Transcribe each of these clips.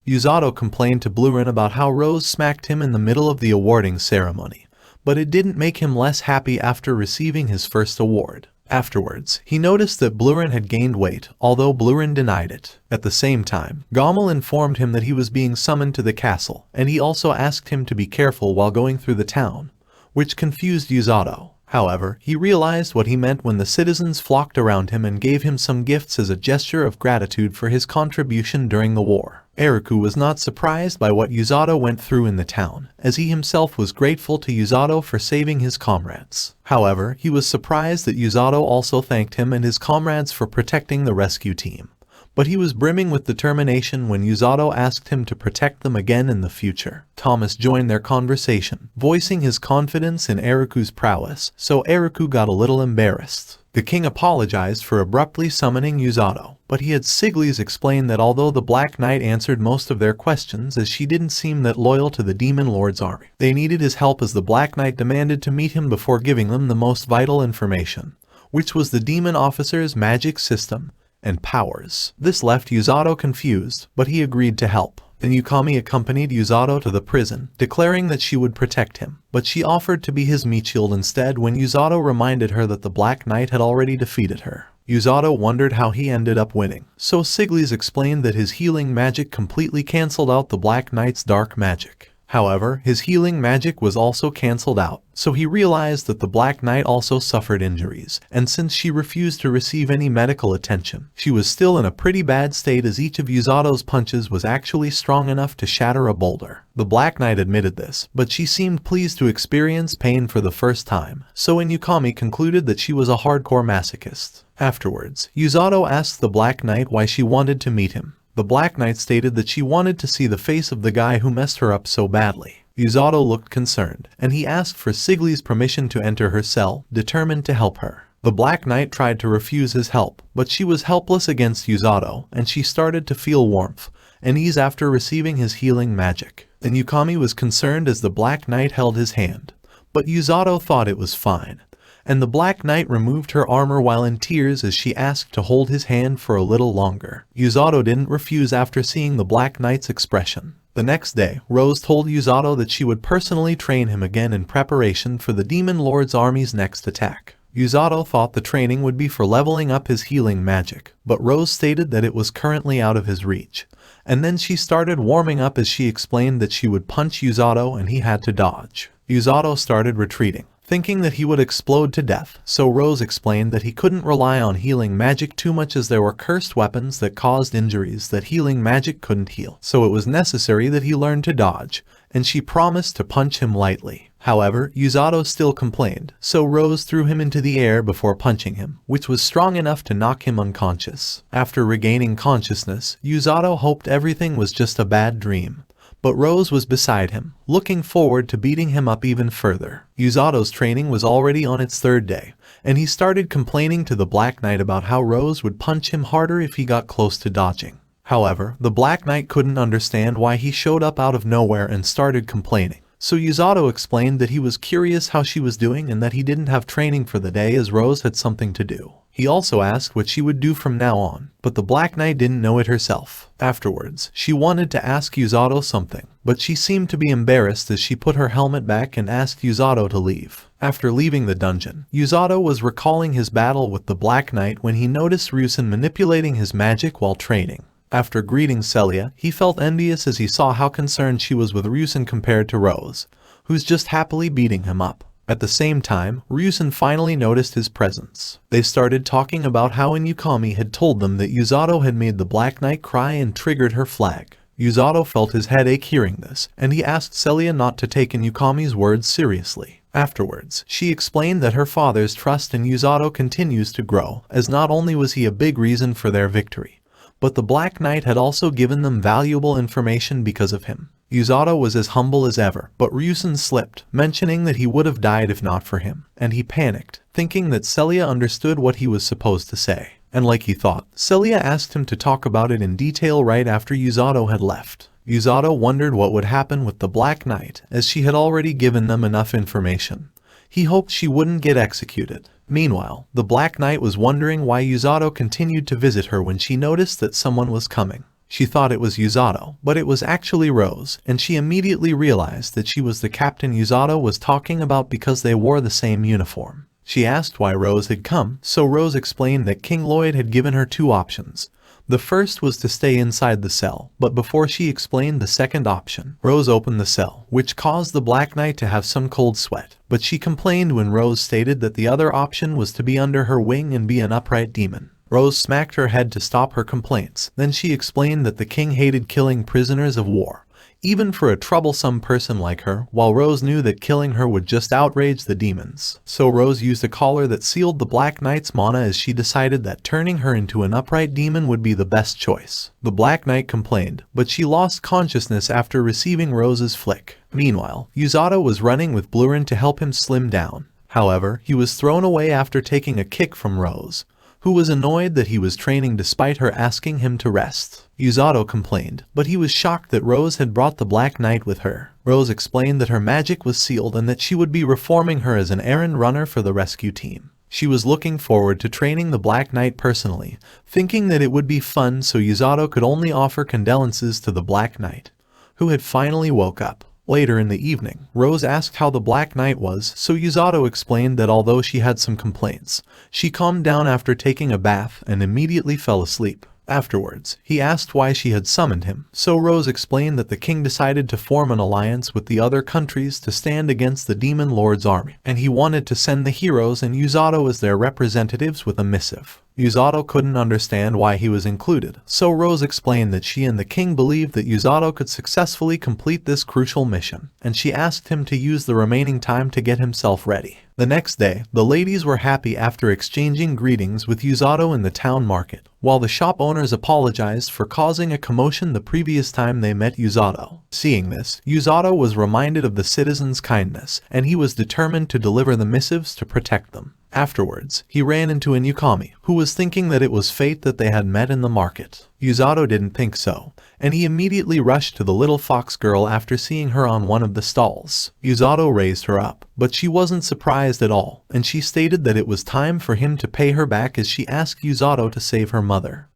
Usato complained to Blurin about how Rose smacked him in the middle of the awarding ceremony, but it didn't make him less happy after receiving his first award. Afterwards, he noticed that Blurin had gained weight, although Blurin denied it. At the same time, Gommel informed him that he was being summoned to the castle, and he also asked him to be careful while going through the town, which confused Usato. However, he realized what he meant when the citizens flocked around him and gave him some gifts as a gesture of gratitude for his contribution during the war. Eriku was not surprised by what Usato went through in the town, as he himself was grateful to Usato for saving his comrades. However, he was surprised that Usato also thanked him and his comrades for protecting the rescue team. But he was brimming with determination when Usato asked him to protect them again in the future. Thomas joined their conversation, voicing his confidence in Eriku's prowess, so Eriku got a little embarrassed. The king apologized for abruptly summoning Usato, but he had Siglis explain that although the Black Knight answered most of their questions as she didn't seem that loyal to the Demon Lord's army, they needed his help as the Black Knight demanded to meet him before giving them the most vital information, which was the demon officer's magic system and powers. This left Usato confused, but he agreed to help. Then Yukami accompanied Usato to the prison, declaring that she would protect him, but she offered to be his meat shield instead when Usato reminded her that the Black Knight had already defeated her. Usato wondered how he ended up winning, so Siglis explained that his healing magic completely cancelled out the Black Knight's dark magic. However, his healing magic was also cancelled out, so he realized that the Black Knight also suffered injuries, and since she refused to receive any medical attention, she was still in a pretty bad state as each of Usato's punches was actually strong enough to shatter a boulder. The Black Knight admitted this, but she seemed pleased to experience pain for the first time, so Yukami concluded that she was a hardcore masochist. Afterwards, Usato asked the Black Knight why she wanted to meet him. The Black Knight stated that she wanted to see the face of the guy who messed her up so badly. Usato looked concerned, and he asked for Siglis' permission to enter her cell, determined to help her. The Black Knight tried to refuse his help, but she was helpless against Usato, and she started to feel warmth and ease after receiving his healing magic. Then Yukami was concerned as the Black Knight held his hand, but Usato thought it was fine, and the Black Knight removed her armor while in tears as she asked to hold his hand for a little longer. Usato didn't refuse after seeing the Black Knight's expression. The next day, Rose told Usato that she would personally train him again in preparation for the Demon Lord's army's next attack. Usato thought the training would be for leveling up his healing magic, but Rose stated that it was currently out of his reach. And then she started warming up as she explained that she would punch Usato and he had to dodge. Usato started retreating, thinking that he would explode to death, so Rose explained that he couldn't rely on healing magic too much as there were cursed weapons that caused injuries that healing magic couldn't heal, so it was necessary that he learn to dodge, and she promised to punch him lightly. However, Usato still complained, so Rose threw him into the air before punching him, which was strong enough to knock him unconscious. After regaining consciousness, Usato hoped everything was just a bad dream. But Rose was beside him, looking forward to beating him up even further. Usato's training was already on its third day, and he started complaining to the Black Knight about how Rose would punch him harder if he got close to dodging. However, the Black Knight couldn't understand why he showed up out of nowhere and started complaining. So Usato explained that he was curious how she was doing and that he didn't have training for the day as Rose had something to do. He also asked what she would do from now on, but the Black Knight didn't know it herself. Afterwards, she wanted to ask Usato something, but she seemed to be embarrassed as she put her helmet back and asked Usato to leave. After leaving the dungeon, Usato was recalling his battle with the Black Knight when he noticed Ryusen manipulating his magic while training. After greeting Celia, he felt envious as he saw how concerned she was with Ryusen compared to Rose, who's just happily beating him up. At the same time, Ryusen finally noticed his presence. They started talking about how Yukami had told them that Usato had made the Black Knight cry and triggered her flag. Usato felt his headache hearing this, and he asked Celia not to take Yukami's words seriously. Afterwards, she explained that her father's trust in Usato continues to grow, as not only was he a big reason for their victory, but the Black Knight had also given them valuable information because of him. Usato was as humble as ever, but Ryusen slipped, mentioning that he would have died if not for him, and he panicked, thinking that Celia understood what he was supposed to say. And like he thought, Celia asked him to talk about it in detail right after Usato had left. Usato wondered what would happen with the Black Knight, as she had already given them enough information. He hoped she wouldn't get executed. Meanwhile, the Black Knight was wondering why Usato continued to visit her when she noticed that someone was coming. She thought it was Usato, but it was actually Rose, and she immediately realized that she was the captain Usato was talking about because they wore the same uniform. She asked why Rose had come, so Rose explained that King Lloyd had given her two options. The first was to stay inside the cell, but before she explained the second option, Rose opened the cell, which caused the Black Knight to have some cold sweat. But she complained when Rose stated that the other option was to be under her wing and be an upright demon. Rose smacked her head to stop her complaints. Then she explained that the king hated killing prisoners of war, even for a troublesome person like her, while Rose knew that killing her would just outrage the demons. So Rose used a collar that sealed the Black Knight's mana as she decided that turning her into an upright demon would be the best choice. The Black Knight complained, but she lost consciousness after receiving Rose's flick. Meanwhile, Usato was running with Blurin to help him slim down. However, he was thrown away after taking a kick from Rose, who was annoyed that he was training despite her asking him to rest. Usato complained, but he was shocked that Rose had brought the Black Knight with her. Rose explained that her magic was sealed and that she would be reforming her as an errand runner for the rescue team. She was looking forward to training the Black Knight personally, thinking that it would be fun, so Usato could only offer condolences to the Black Knight, who had finally woke up. Later in the evening, Rose asked how the Black Knight was, so Usato explained that although she had some complaints, she calmed down after taking a bath and immediately fell asleep. Afterwards, he asked why she had summoned him, so Rose explained that the king decided to form an alliance with the other countries to stand against the Demon Lord's army, and he wanted to send the heroes and Usato as their representatives with a missive. Usato couldn't understand why he was included, so Rose explained that she and the king believed that Usato could successfully complete this crucial mission, and she asked him to use the remaining time to get himself ready. The next day, the ladies were happy after exchanging greetings with Usato in the town market, while the shop owners apologized for causing a commotion the previous time they met Usato. Seeing this, Usato was reminded of the citizens' kindness, and he was determined to deliver the missives to protect them. Afterwards, he ran into a newcomer, who was thinking that it was fate that they had met in the market. Usato didn't think so, and he immediately rushed to the little fox girl after seeing her on one of the stalls. Usato raised her up, but she wasn't surprised at all, and she stated that it was time for him to pay her back as she asked Usato to save her mother.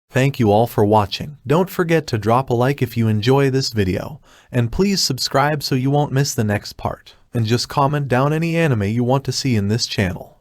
Thank you all for watching. Don't forget to drop a like if you enjoy this video, and please subscribe so you won't miss the next part. And just comment down any anime you want to see in this channel.